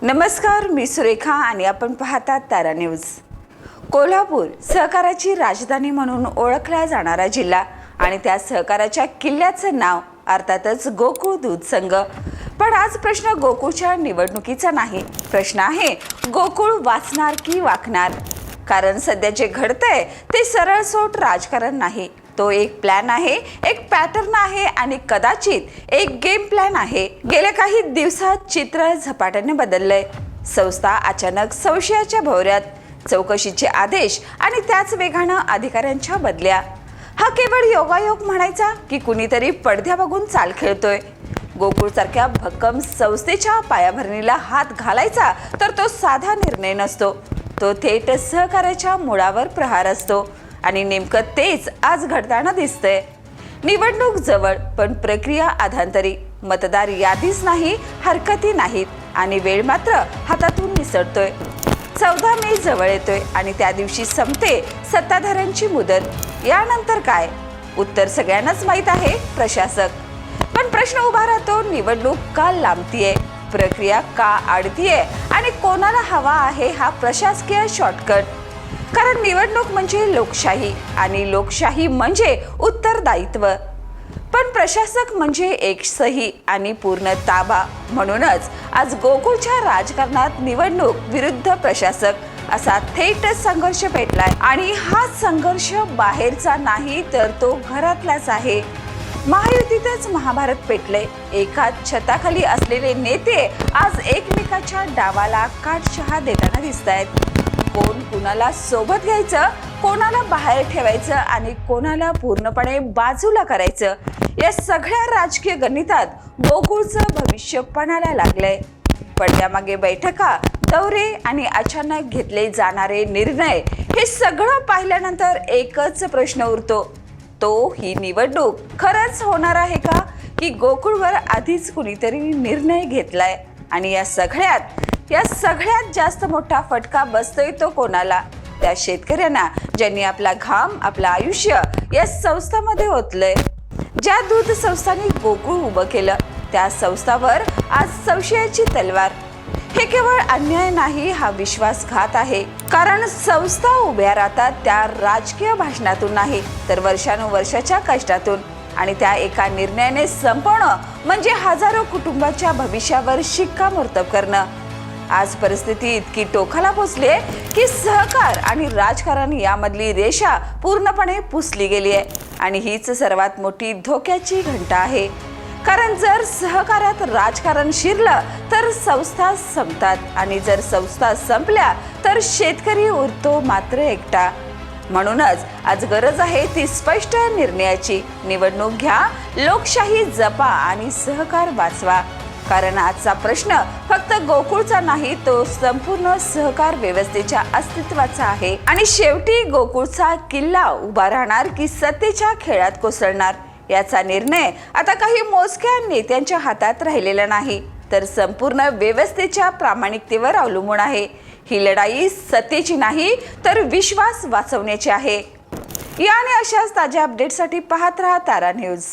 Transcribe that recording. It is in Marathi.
नमस्कार, मी सुरेखा आणि आपण पाहतात तारा न्यूज। कोल्हापूर सहकाराची राजधानी म्हणून ओळखला जाणारा जिल्हा आणि त्या सहकाराच्या किल्ल्याचं नाव अर्थातच गोकुळ दूध संघ। पण आज प्रश्न गोकुळच्या निवडणुकीचा नाही, प्रश्न आहे गोकुळ वाचणार की वाकणार। कारण सध्या जे घडतंय ते सरळ सोट राजकारण नाही, तो एक प्लॅन आहे, एक पॅटर्न आहे आणि कदाचित एक गेम प्लॅन आहे। गेल्या काही दिवसात चित्र झपाट्याने बदललंय। संस्था अचानक संशयाच्या भोवऱ्यात, चौकशीचे आदेश आणि त्याच वेगानं अधिकाऱ्यांच्या बदल्या। हा केवळ योगायोग म्हणायचा की कुणीतरी पडद्या बघून चाल खेळतोय? गोकुळसारख्या भक्कम संस्थेच्या पायाभरणीला हात घालायचा तर तो साधा निर्णय नसतो, तो थेट सहकार्याच्या मुळावर प्रहार असतो। आणि नेमकं तेच आज घडताना दिसतंय। निवडणूक जवळ, पण प्रक्रिया अधांतरी। मतदार यादीच नाही, हरकती नाहीत आणि वेळ मात्र हातातून निसटतोय। 14 मे जवळ येतोय आणि त्या दिवशी संपते सत्ताधाऱ्यांची मुदत। यानंतर काय? उत्तर सगळ्यांनाच माहीत आहे, प्रशासक। पण प्रश्न उभा राहतो, निवडणूक का लांबतीये, प्रक्रिया का अडतीये आणि कोणाला हवा आहे हा प्रशासकीय शॉर्टकट? कारण निवडणूक म्हणजे लोकशाही आणि लोकशाही म्हणजे उत्तरदायित्व, पण प्रशासक म्हणजे एक सही आणि पूर्ण ताबा। म्हणूनच आज गोकुळच्या राजकारणात निवडणूक विरुद्ध प्रशासक असा थेट संघर्ष पेटलाय आणि हा संघर्ष बाहेरचा नाही तर तो घरातलाच आहे। महायुतीतच महाभारत पेटले। एकाच छताखाली असलेले नेते आज एकमेकाच्या डावाला काटशहा देताना दिसतायत। कोण कुणाला सोबत घ्यायचं, कोणाला बाहेर ठेवायचं आणि कोणाला पूर्णपणे बाजूला करायचं, या सगळ्या राजकीय गणितात गोकुळचं भविष्य पणाला लागलंय। पडद्यामागे बैठका, दौरे आणि अचानक घेतले जाणारे निर्णय, हे सगळं पाहिल्यानंतर एकच प्रश्न उरतो, तो ही निवडणूक खरंच होणार आहे का, की गोकुळवर आधीच कुणीतरी निर्णय घेतलाय? आणि या सगळ्यात जास्त मोठा फटका बसतोय तो कोणाला? त्या शेतकऱ्यांना, ज्यांनी आपला घाम, आपलं आयुष्य या संस्थांमध्ये ओतलंय। ज्या दूध संस्थांनी गोकुळ उभं केलं, त्या संस्थांवर आज संशयाची तलवार। हे केवळ अन्याय नाही, हा विश्वासघात आहे। कारण संस्था उभ्या राहतात त्या राजकीय भाषणातून नाही, तर वर्षानुवर्षाच्या कष्टातून। आणि त्या एका निर्णयाने संपवणं म्हणजे हजारो कुटुंबाच्या भविष्यावर शिक्कामोर्तब करणं। आज परिस्थिती इतकी टोकाला पोहोचली आहे की सहकार आणि राजकारण यामधली रेषा पूर्णपणे पुसली गेली आहे आणि हीच सर्वात मोठी धोक्याची घंटा आहे। कारण जर सहकारात राजकारण शिरलं तर संस्था संपतात आणि जर संस्था संपल्या तर शेतकरी उरतो मात्र एकटा। म्हणूनच आज गरज आहे ती स्पष्ट निर्णयाची। निवडणूक घ्या, लोकशाही जपा आणि सहकार वाचवा। कारण आजचा प्रश्न फक्त गोकुळचा नाही, तो संपूर्ण सहकार व्यवस्थेच्या अस्तित्वाचा आहे। आणि शेवटी गोकुळचा किल्ला उभा राहणार की सत्तेच्या खेळात कोसळणार, याचा निर्णय आता काही मोजक्या नेत्यांच्या हातात राहिलेला नाही, तर संपूर्ण व्यवस्थेच्या प्रामाणिकतेवर अवलंबून आहे। ही लढाई सत्तेची नाही तर विश्वास वाचवण्याची आहे। या आणि अशाच ताज्या अपडेटसाठी पाहत रहा तारा न्यूज।